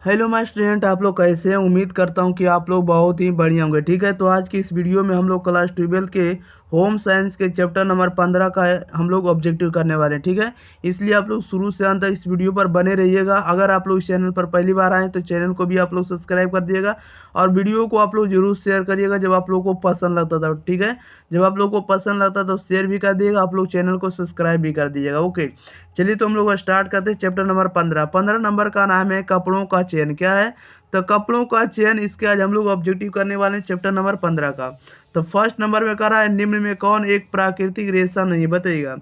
Hello my student, आप लोग कैसे हैं। उम्मीद करता हूं कि आप लोग बहुत ही बढ़िया होंगे। ठीक है, तो आज की इस वीडियो में हम लोग क्लास 12 के होम साइंस के चैप्टर नंबर 15 का हम लोग ऑब्जेक्टिव करने वाले हैं। ठीक है, इसलिए आप लोग शुरू से अंत तक इस वीडियो पर बने रहिएगा। अगर आप लोग इस चैनल पर पहली बार आए तो चैनल को भी आप लोग सब्सक्राइब कर दिएगा और वीडियो को आप लोग जरूर शेयर करिएगा जब आप लोग को पसंद लगता था। ठीक है, जब आप लोग को पसंद लगता तो शेयर भी कर दिएगा, आप लोग चैनल को सब्सक्राइब भी कर दीजिएगा। ओके, चलिए तो हम लोग स्टार्ट करते हैं। चैप्टर नंबर 15 15 नंबर का नाम है कपड़ों का चयन। क्या है? तो कपड़ों का चयन, इसके आज हम लोग ऑब्जेक्टिव करने वाले हैं चैप्टर नंबर 15 का। तो फर्स्ट नंबर में कह रहा है निम्न में कौन एक प्राकृतिक रेशा नहीं, बताइएगा।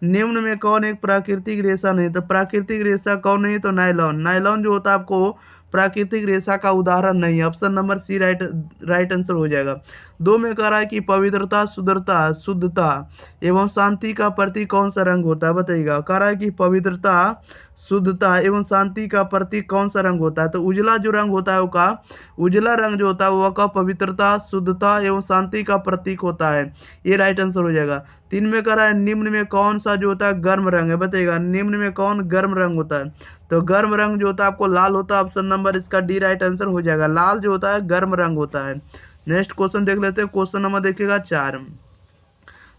निम्न में कौन एक प्राकृतिक रेशा नहीं? तो प्राकृतिक रेशा कौन नहीं? तो नायलॉन। नायलॉन जो होता है आपको प्राकृतिक रेशा का उदाहरण नहीं है। Option number C right answer हो जाएगा। दो में कह रहा है कि पवित्रता, शुद्धता शुद्धता एवं शांति का प्रतीक कौन सा रंग होता है, बताइएगा। कह रहा है कि पवित्रता, शुद्धता एवं शांति का प्रतीक कौन सा रंग होता है? तो उजला जो रंग होता है वो का उजला रंग जो होता है वो का पवित्रता, शुद्धता एवं शांति का प्रतीक होता है। ये राइट आंसर हो जाएगा। तीन में कह रहा है निम्न में कौन सा जो होता है गर्म रंग है, बताइएगा। निम्न में कौन गर्म रंग होता है? तो गर्म रंग जो होता है आपको लाल होता है। ऑप्शन नंबर इसका डी राइट आंसर हो जाएगा। लाल जो होता है गर्म रंग होता है। नेक्स्ट क्वेश्चन देख लेते हैं। क्वेश्चन नंबर देखिएगा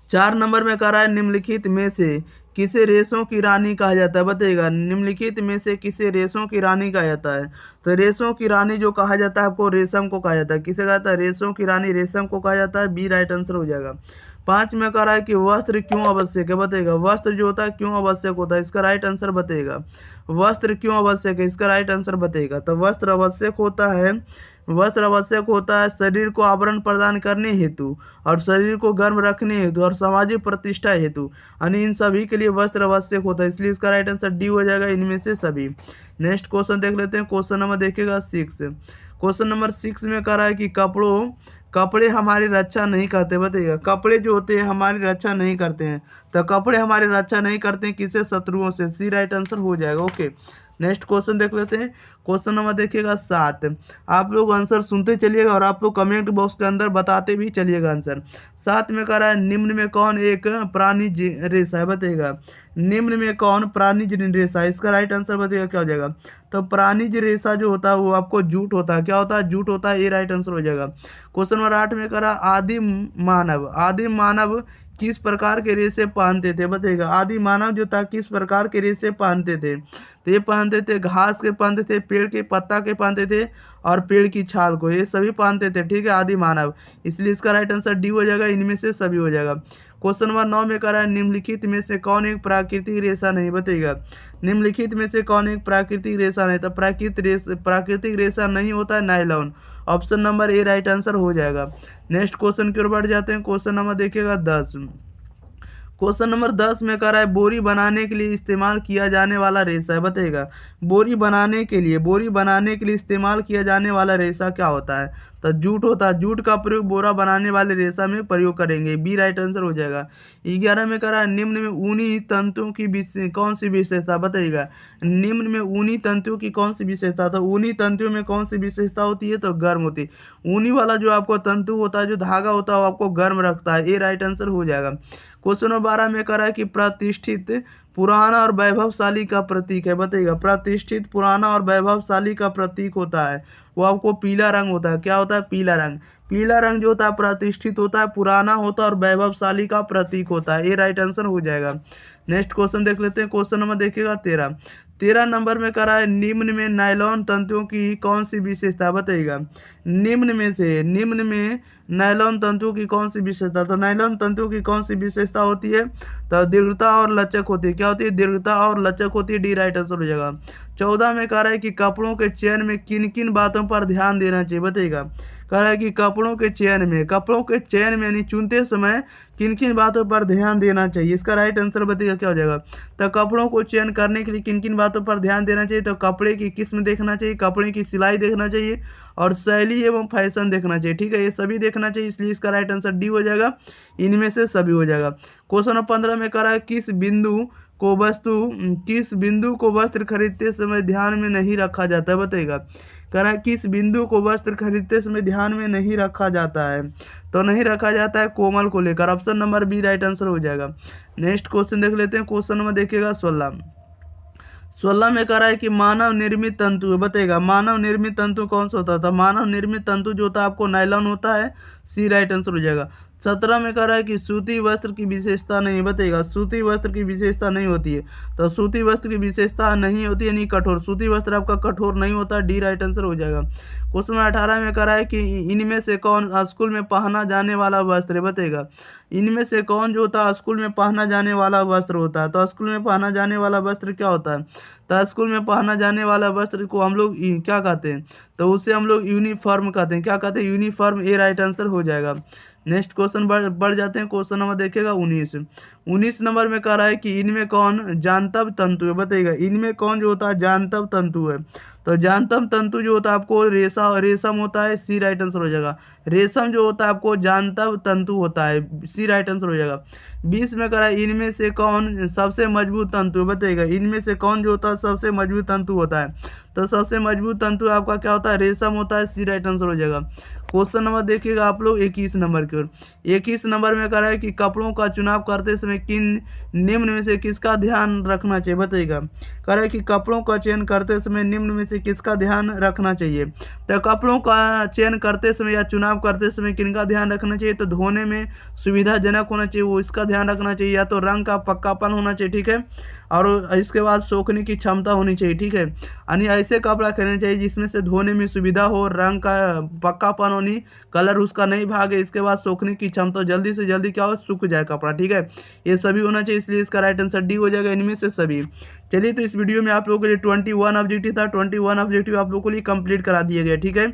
4 नंबर में कह रहा है निम्नलिखित में से किसे रेशों की रानी कहा जाता है, बताइएगा। निम्नलिखित में से किसे रेशों की रानी कहा जाता है? तो रेशों की रानी जो कहा जाता है आपको रेशम को कहा जाता है। किसे कहा जाता है? रेशों की रानी रेशम को कहा जाता है। बी राइट आंसर हो जाएगा। 5 में कह रहा है कि वस्त्र क्यों आवश्यक है, बताइएगा। वस्त्र जो होता है क्यों आवश्यक होता है, इसका राइट आंसर बताइएगा। वस्त्र क्यों आवश्यक है, इसका राइट आंसर बताइएगा। तो वस्त्र आवश्यक होता है शरीर को आवरण प्रदान करने हेतु और शरीर को गर्म रखने हेतु और सामाजिक प्रतिष्ठा हेतु, यानी इन सभी के लिए वस्त्र आवश्यक होता है। इसलिए इसका राइट आंसर डी हो जाएगा, इनमें से सभी। नेक्स्ट क्वेश्चन देख लेते हैं। क्वेश्चन नंबर देखिएगा 6। क्वेश्चन नंबर 6 में कह रहा है कि कपड़े हमारी रक्षा नहीं करते, बताइएगा। कपड़े जो होते हैं हमारी रक्षा नहीं करते हैं। तो कपड़े हमारी रक्षा नहीं करते हैं किससे? शत्रुओं से। सी राइट आंसर हो जाएगा। ओके, नेक्स्ट क्वेश्चन देख लेते हैं। क्वेश्चन नंबर देखिएगा 7। आप लोग आंसर सुनते चलिएगा और आप लोग कमेंट बॉक्स के अंदर बताते भी चलिएगा आंसर। 7 में कह रहा है निम्न में कौन एक प्राणिज रेशा है, बताइएगा। निम्न में कौन प्राणिज रेशा है, इसका राइट आंसर बताइएगा क्या हो जाएगा। तो प्राणिज रेशा जो होता है वो आपको जूट होता है। क्या होता है? जूट होता है। ये राइट आंसर हो जाएगा। क्वेश्चन नंबर 8 में कह रहा आदिम मानव किस प्रकार के रेशे पहनते थे, बताइएगा। आदि मानव जो था किस प्रकार के रेशे पहनते थे? तो ये पहनते थे घास के पहनते थे, पेड़ के पत्ता के पहनते थे और पेड़ की छाल को, ये सभी पहनते थे। ठीक है, आदि मानव। इसलिए इसका राइट आंसर डी हो जाएगा, इनमें से सभी हो जाएगा। क्वेश्चन नंबर 9 में कह रहा है निम्नलिखित में से कौन एक प्राकृतिक रेशा नहीं, बताइएगा। निम्नलिखित में से कौन एक प्राकृतिक रेशा नहीं? तो प्राकृतिक रेशा नहीं होता है nylon. Option number A right answer हो जाएगा। नेक्स्ट क्वेश्चन की ओर बढ़ जाते हैं। क्वेश्चन नंबर देखिएगा 10। क्वेश्चन नंबर 10 में कह रहा है बोरी बनाने के लिए इस्तेमाल किया जाने वाला रेशा है, बताइएगा। बोरी बनाने के लिए इस्तेमाल किया जाने वाला रेशा क्या होता है? तो जूट होता है। जूट का प्रयोग बोरा बनाने वाले रेशा में प्रयोग करेंगे। बी राइट आंसर हो जाएगा। 11 में कह रहा है निम्न में ऊनी तंतुओं की कौन सी विशेषता, बताइएगा। निम्न में ऊनी तंतुओं की कौन सी विशेषता? तो ऊनी तंतुओं में कौन सी विशेषता होती है? तो गर्म होती है। ऊनी वाला जो आपको तंतु होता है, जो धागा होता है, वो आपको गर्म रखता है। ये राइट आंसर हो जाएगा। क्वेश्चन नंबर 12 में कह रहा है कि प्रतिष्ठित, पुराना और वैभवशाली का प्रतीक है, बताइएगा। प्रतिष्ठित, पुराना और वैभवशाली का प्रतीक होता है वो आपको पीला रंग होता है। क्या होता है? पीला रंग। पीला रंग जो होता है प्रतिष्ठित होता है, पुराना होता है और वैभवशाली का प्रतीक होता है। ये राइट आंसर हो जाएगा। नेक्स्ट क्वेश्चन देख लेते हैं। क्वेश्चन नंबर देखिएगा 13 नंबर में कह रहा है निम्न में नायलॉन तंतुओं की कौन सी विशेषता, बताइएगा। निम्न में नायलॉन तंतुओं की कौन सी विशेषता? तो नायलॉन तंतुओं की कौन सी विशेषता होती है? तो दीर्घता और लचक होती है। क्या होती है? दीर्घता और लचक होती है। डी राइट आंसर हो जाएगा। 14 में कह रहा है कि कपड़ों के चयन में किन किन बातों पर ध्यान देना चाहिए, बताइएगा। कह रहा है कि कपड़ों के चयन में यानी चुनते समय किन किन बातों पर ध्यान देना चाहिए, इसका राइट आंसर बताइएगा क्या हो जाएगा। तो कपड़ों को चयन करने के लिए किन किन बातों पर ध्यान देना चाहिए? तो कपड़े की किस्म देखना चाहिए, कपड़े की सिलाई देखना चाहिए और शैली एवं फैशन देखना चाहिए। ठीक है, ये सभी देखना चाहिए, इसलिए इसका राइट आंसर डी हो जाएगा, इनमें से सभी हो जाएगा। क्वेश्चन नंबर 15 में कह रहा है किस बिंदु को वस्त्र खरीदते समय ध्यान में नहीं रखा जाता है, बताइएगा। कह रहा है किस बिंदु को वस्त्र खरीदते समय ध्यान में नहीं रखा जाता है? तो नहीं रखा जाता है कोमल को लेकर। Option number B right answer हो जाएगा। नेक्स्ट क्वेश्चन देख लेते हैं। क्वेश्चन नंबर देखिएगा 16। 16 में कह रहा है कि मानव निर्मित तंतु है, बताइएगा मानव निर्मित तंतु कौन सा होता था। मानव निर्मित तंतु जो होता है आपको नायलॉन होता है, सी राइट आंसर हो जाएगा। 17 में कह रहा है कि सूती वस्त्र की विशेषता नहीं, बताइएगा सूती वस्त्र की विशेषता नहीं होती है। तो सूती वस्त्र की विशेषता नहीं होती है, यानी कठोर, सूती वस्त्र आपका कठोर नहीं होता, डी राइट आंसर हो जाएगा। क्वेश्चन 18 में कह रहा है कि इनमें से कौन स्कूल में पहना जाने वाला वस्त्र है, बताइएगा इनमें से कौन जो होता है स्कूल में पहना जाने वाला वस्त्र होता है। तो स्कूल में पहना जाने वाला वस्त्र क्या होता है। तो स्कूल में पहना जाने वाला वस्त्र को हम लोग क्या कहते हैं, तो उसे हम लोग यूनिफॉर्म कहते हैं। क्या कहते हैं, यूनिफॉर्म, ए राइट आंसर हो जाएगा। नेक्स्ट क्वेश्चन बढ़ जाते हैं। क्वेश्चन नंबर देखिएगा 19 नंबर में कह रहा है कि इनमें कौन जानतब तंतु है, बताइएगा इनमें कौन जो होता है जानतब तंतु है। तो जानतब तंतु जो होता है आपको रेशम होता है, सी राइट आंसर हो जाएगा। रेशम जो होता है आपको जानतब तंतु होता है, सी राइट आंसर हो जाएगा। 20 में कह रहा है इनमें से कौन सबसे मजबूत तंतु है, बताइएगा इनमें से कौन जो होता है सबसे मजबूत तंतु होता है। तो सबसे मजबूत तंतु आपका क्या होता है, रेशम होता है, सी राइट आंसर हो जाएगा। क्वेश्चन नंबर देखिएगा आप लोग 21 नंबर की ओर। 21 नंबर में कह रहा है कि कपड़ों का चुनाव करते समय किन निम्न में से किसका ध्यान रखना चाहिए, बताइएगा कह रहा है कि कपड़ों का चयन करते समय निम्न में से किसका ध्यान रखना चाहिए। तो कपड़ों का चयन करते समय या चुनाव करते समय किनका ध्यान रखना चाहिए, तो धोने में सुविधाजनक होना चाहिए, वो इसका ध्यान रखना चाहिए, या तो रंग का पक्कापन होना चाहिए, ठीक है, और इसके बाद सोखने की क्षमता होनी चाहिए, ठीक है, यानी ऐसे कपड़ा खरीदना चाहिए जिसमें से धोने में सुविधा हो, रंग का पक्कापन होनी, कलर उसका नहीं भागे, इसके बाद सोखने की क्षमता, जल्दी से जल्दी क्या हो, सूख जाए कपड़ा, ठीक है, ये सभी होना चाहिए, इसलिए इसका राइट आंसर डी हो जाएगा, इनमें से सभी। चलिए, तो इस वीडियो में आप लोगों के लिए 21 ऑब्जेक्टिव था, 21 ऑब्जेक्टिव आप लोगों के लिए कंप्लीट करा दिया गया, ठीक है।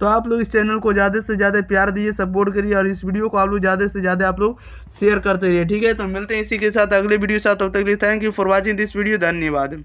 तो आप लोग इस चैनल को ज़्यादा से ज़्यादा प्यार दीजिए, सपोर्ट करिए, और इस वीडियो को आप लोग ज़्यादा से ज़्यादा आप लोग शेयर करते रहिए, ठीक है। तो मिलते हैं इसी के साथ अगले वीडियो के साथ, तब तक के लिए thank you for watching this video, धन्यवाद।